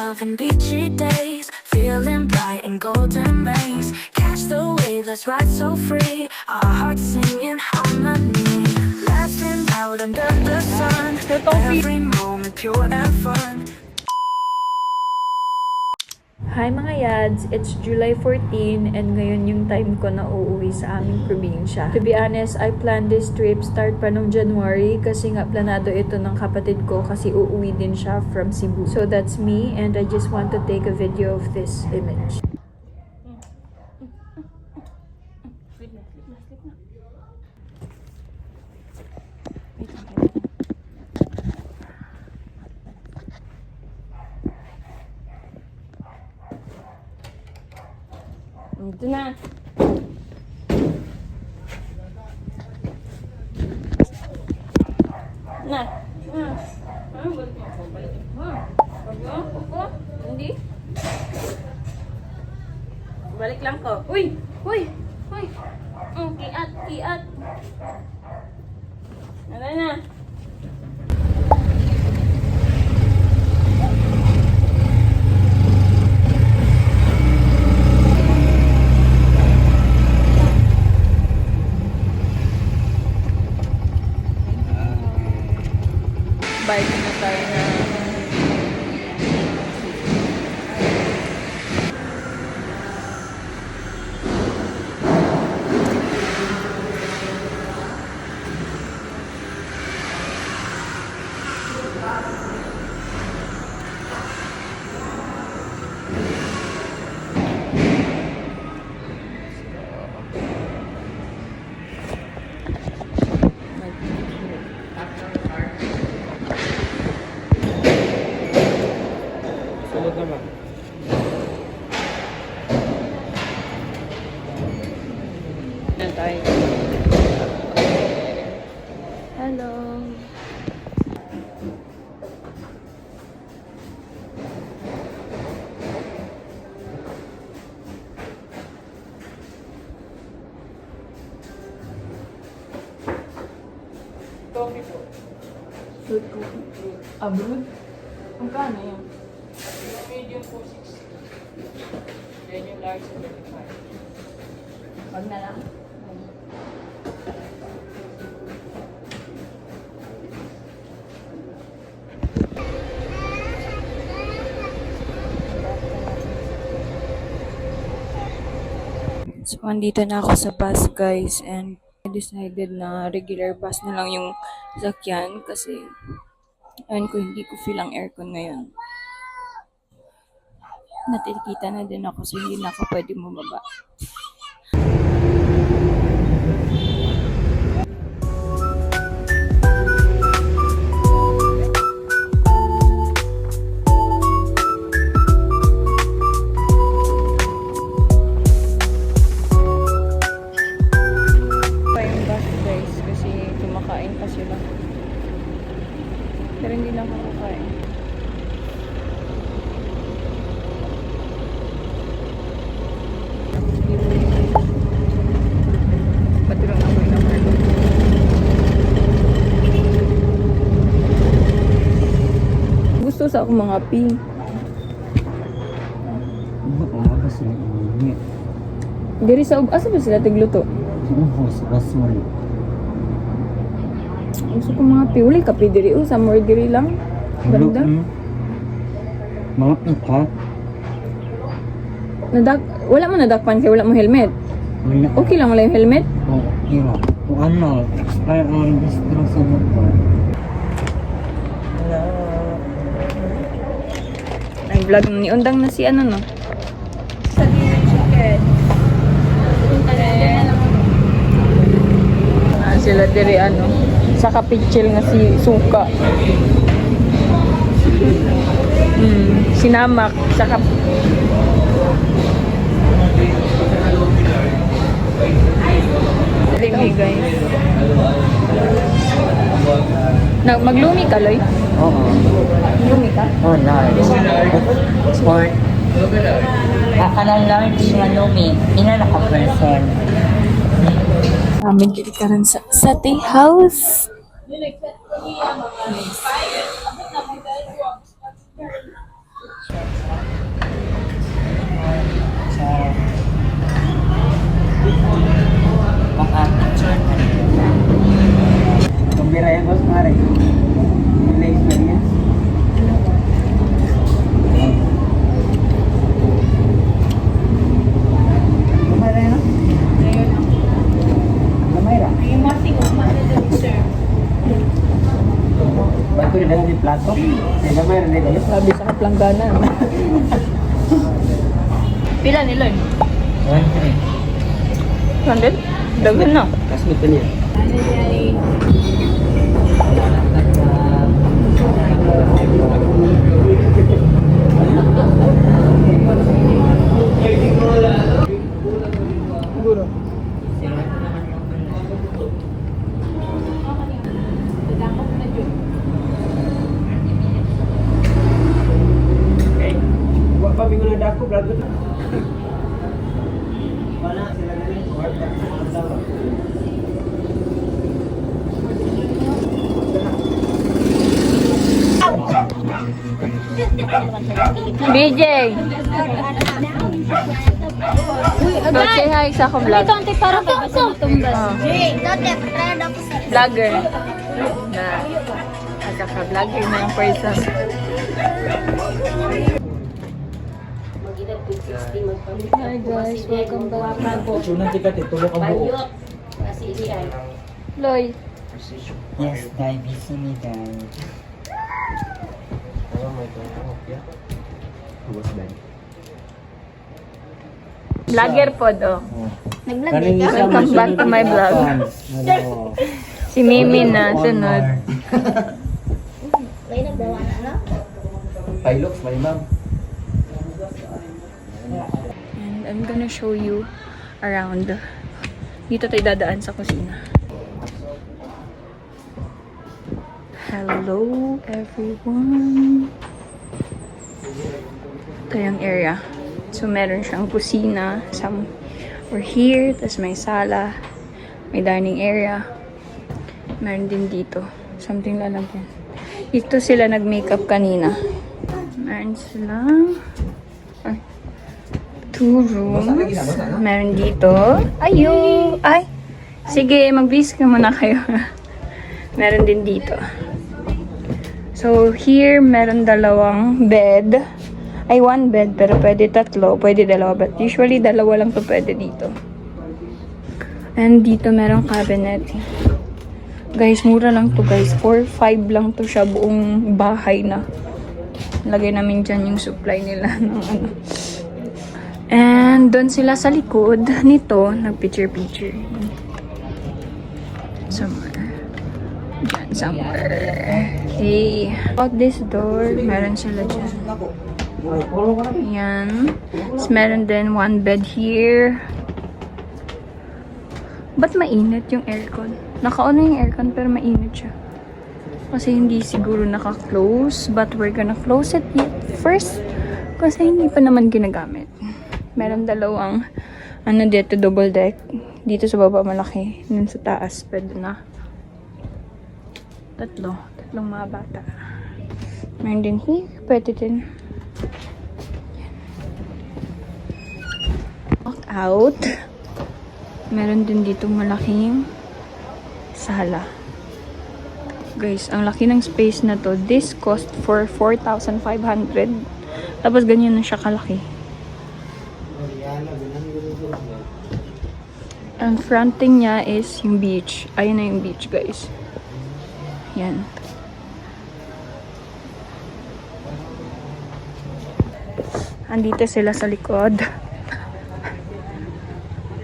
love and beachy days, feeling bright in golden rays. Catch the wave, let's ride so free, our hearts singing harmony. Laughing out under the sun, every moment pure and fun. Hi mga yads! It's July 14 and ngayon yung time ko na uuwi sa aming probinsya. To be honest, I planned this trip start pa nung January kasi nga planado ito ng kapatid ko kasi uuwi din siya from Cebu. So that's me and I just want to take a video of this image. Ito na. Na. Balik mo ako. Balik mo. Upo. Hindi. Balik lang ko. Uy! Uy! Uy! Kiat! Kiat! Ano na? Bike na tayo na Sunod naman. na tayo. Hello! Coffee po. Fruit ko. Abroad? Ang kano yan? Yung medium po 60. Then yung large 75. Wag na lang. So, andito na ako sa bus, guys, and I decided na regular bus na lang yung sakyan kasi ayun ko, hindi ko feel ang aircon ngayon. Natikita na din ako so hindi na ako pwede bumaba. Pa yung bus, guys, kasi kumakain pa sila. Pero hindi na ako kakain. Patirang ako yung number. Gusto sa akong mga pink. Umaga sila iningi. Diri sa asa ba sila tigluto? Uho sa basuri. Gusto ko mga piuli kape diri sa more diri lang. Banda. Mga ka? Wala mo nadakpan kay wala mo helmet. Wala. Okay lang wala yung helmet. Oh, kira. Kung ano, expire ang registro sa motor. Hello. Ang vlog ni undang na si ano no. Sa dinner chicken. Sila diri ano sa kapitchil nga si Suka. Sinamak sa kap Tingnan guys. Maglumi ka, Loy? Oo. Lumi ka? Oh, nice. Sport. Kanang large nga lumi. Inala ka person. Amin dito ka rin sa tea house. Sabi sa kaplangganan. Pila ni Lord? 100? Dagan na. Kasmit pa niya. Siguro. Wa pa bingon na dako brad. Wala sila galing kwarta sa asawa. BJ! Go say hi sa akong vlog. Ito, ante, para pa sa tumbas. Vlogger. Na. Nagkaka-vlogger na yung person. Hi guys, welcome back. Sunan tikat itulo ka buo. Loy. Yes, guys, busy me, guys. Oh my god. Yeah. Huwas ba? Vlogger pod, oh. Kaning isa Welcome back to my vlog. Ano? Si Mimi na, sunod. Pilot, my ma'am. And I'm gonna show you around. Dito tayo dadaan sa kusina. Hello, everyone. Ito yung area. So, meron siyang kusina. We're here. Tapos may sala. May dining area. Meron din dito. Something lalagyan. Dito sila nag-makeup kanina. Meron silang 2 rooms. Meron dito. Ayun! Ay! Sige, mag-bis ka muna kayo. Meron din dito. So, here, meron 2 bed. Ay, 1 bed, pero pwede 3, pwede 2, but usually 2 lang to pwede dito. And dito meron cabinet. Guys, mura lang to guys. 4-5 lang to siya, buong bahay na. Lagay namin dyan yung supply nila ng ano. And doon sila sa likod nito, nag-picture-picture. Somewhere. Dyan, somewhere. Okay. Out this door, meron sila dyan. Ayan. Tapos meron din 1 bed here. Ba't mainit yung aircon? Naka-on na yung aircon pero mainit siya. Kasi hindi siguro naka-close. But we're gonna close it first. Kasi hindi pa naman ginagamit. Meron 2 ano dito, double deck. Dito sa baba malaki. Dun sa taas, pwede na. 3 mga bata. Meron din here. Pwede din. Walk out. Meron din dito malaking sala. Guys, ang laki ng space na to. This cost for 4,500. Tapos ganyan na siya kalaki. Ang fronting niya is yung beach. Ayun na yung beach, guys. Yan. Andito sila sa likod.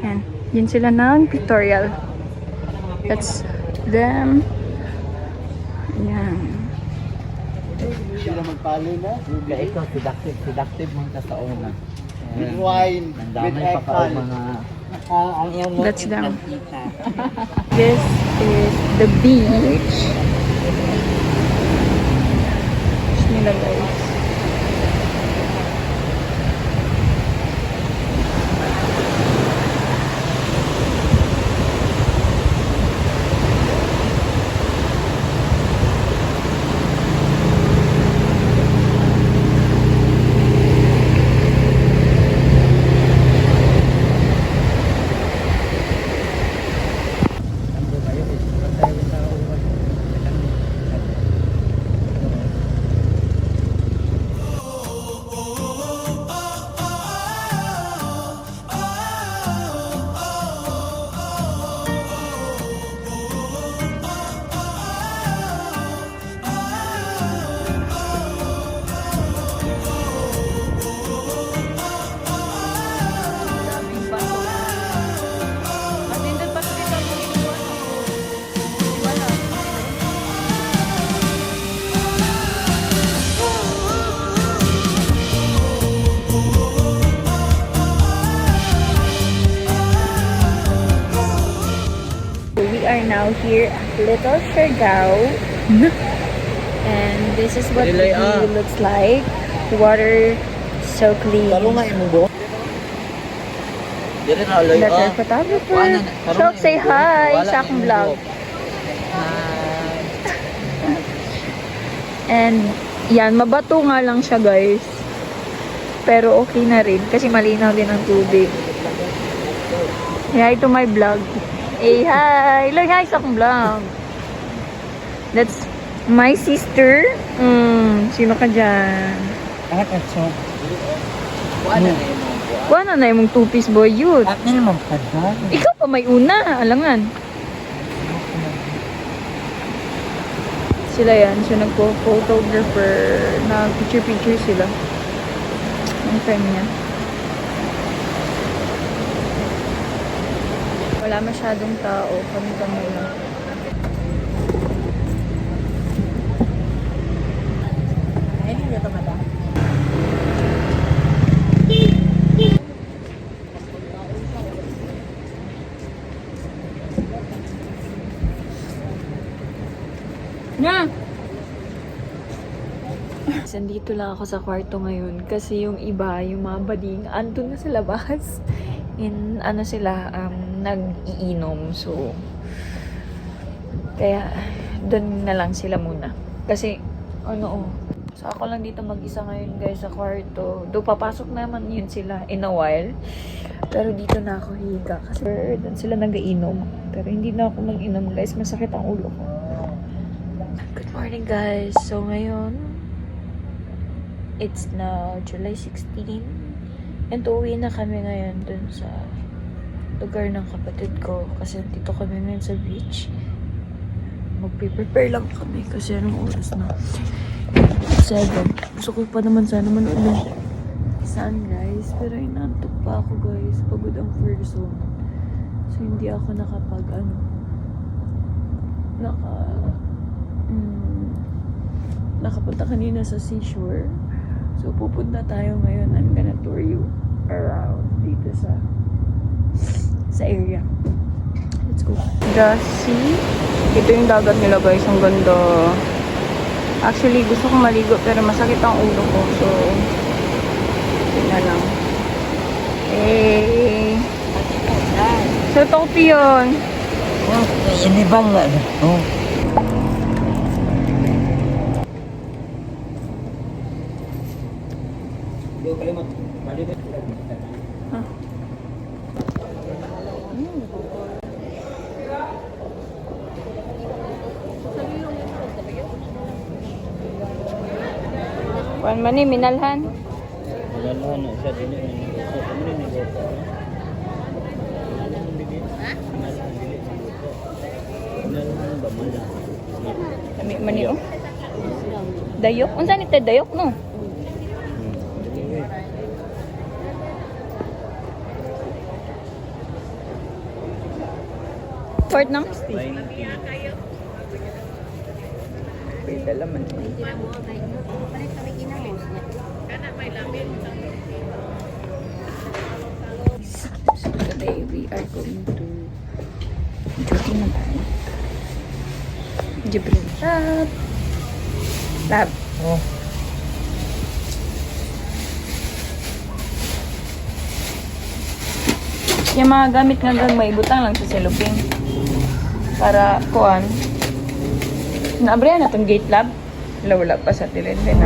Yan. Yan sila ng pictorial. That's them. Yan. Sila magpalo na. Ikaw, seductive mo ka sa una. With wine, with Nandamay pa ka o egg mga... ang iyong mo. That's them. This is the beach. Beach nila, guys. now here at Little Siargao. And this is what the view looks like. Water so clean. Talo nga imo bo. Dire na That's our photographer. So, say hi sa akong vlog. And, yan, mabato nga lang siya, guys. Pero okay na rin, kasi malinaw din ang tubig. Hi to my vlog. Hey, hi! Like, hi sa akong vlog. That's my sister. Sino ka dyan? Wala na yung two-piece boy youth. At nil mo pa doon. Ikaw pa may una, alangan. Sila yan, so nagpo-photographer, nag-picture-picture sila. Ang friend niya. Wala masyadong tao, kami-kami lang. Na! Sandito lang ako sa kwarto ngayon kasi yung iba, yung mga bading, andun na sa labas. In, ano sila, nag-iinom. So, kaya, dun na lang sila muna. Kasi, so ako lang dito mag-isa ngayon guys sa kwarto. Do papasok naman yun sila in a while. Pero dito na ako higa kasi dun sila nag-iinom. Pero hindi na ako mag-inom guys, masakit ang ulo ko. Good morning guys. So ngayon, it's now July 16. And uwi na kami ngayon dun sa lugar ng kapatid ko. Kasi dito kami ngayon sa beach. Magpe-prepare lang kami kasi anong oras na? 7. Gusto ko pa naman sana manood ng sunrise. Pero inantok pa ako guys. Pagod ang first zone. So hindi ako nakapunta kanina sa seashore. So pupunta tayo ngayon. I'm gonna tour you around dito sa area. Let's go. Just see. Ito yung dagat nila guys. Ang ganda. Actually, gusto kong maligo pero masakit ang ulo ko. So, tingnan lang. Eh. So, topi yun. Sinibang nga. Oh. Kuan man ni minalhan. Wala na siya din ni. Kami man ni oh. Dayok. Unsa ni tay dayok no? Port nang? Pwede dalaman. So today we are going to jogging naman. Jibril Lab. Oh. Yung mga gamit nga gagmay, butang lang sa cellophane. Para kuan. Naabrihan na itong gate lab. Wala pa sa tilin. Then,